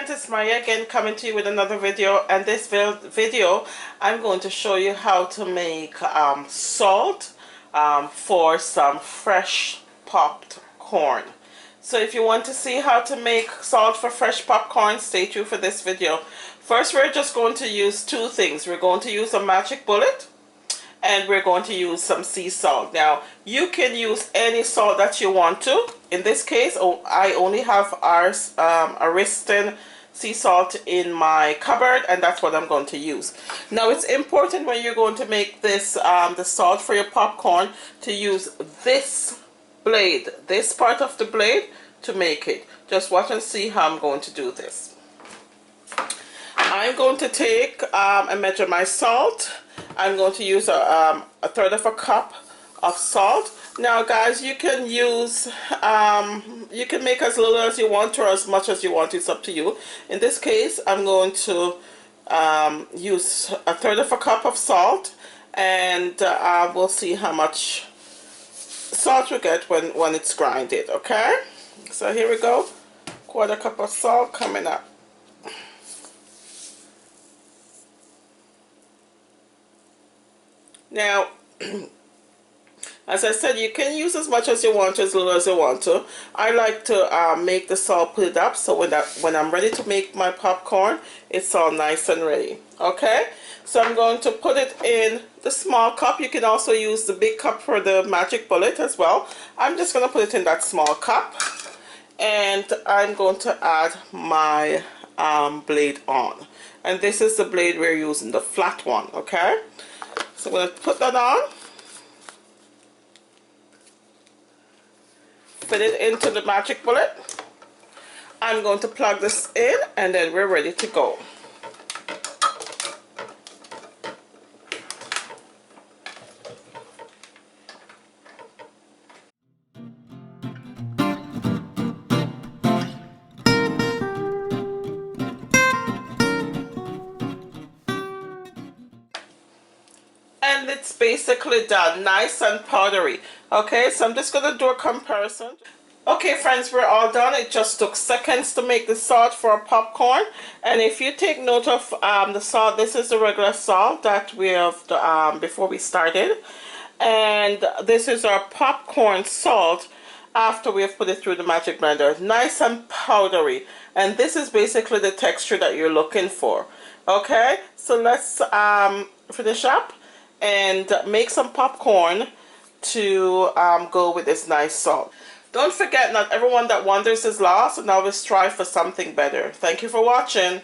friends, it's Maria again coming to you with another video, and this video I'm going to show you how to make salt for some fresh popped corn. So if you want to see how to make salt for fresh popcorn, stay tuned for this video. First, we're just going to use two things. We're going to use a magic bullet, and we're going to use some sea salt. Now, you can use any salt that you want to. In this case, I only have our Ariston sea salt in my cupboard, and that's what I'm going to use. Now, it's important when you're going to make this, the salt for your popcorn, to use this blade, this part of the blade, to make it. Just watch and see how I'm going to do this. I'm going to take and measure my salt. I'm going to use a third of a cup of salt. Now guys, you can use, you can make as little as you want or as much as you want. It's up to you. In this case, I'm going to use a third of a cup of salt, and we'll see how much salt we get when it's grinded, okay? So here we go. Quarter cup of salt coming up. Now, as I said, you can use as much as you want, as little as you want to. I like to make the salt, put it up, so when I'm ready to make my popcorn, it's all nice and ready. Okay? So I'm going to put it in the small cup. You can also use the big cup for the magic bullet as well. I'm just going to put it in that small cup, and I'm going to add my blade on. And this is the blade we're using, the flat one, okay? So I'm going to put that on, fit it into the magic bullet. I'm going to plug this in, and then we're ready to go. And it's basically done, nice and powdery. Okay, so I'm just going to do a comparison. Okay friends, we're all done. It just took seconds to make the salt for our popcorn. And if you take note of the salt, this is the regular salt that we have before we started. And this is our popcorn salt after we have put it through the magic blender. Nice and powdery. And this is basically the texture that you're looking for. Okay, so let's finish up and make some popcorn to go with this nice salt. Don't forget, not everyone that wanders is lost, and always strive for something better. Thank you for watching.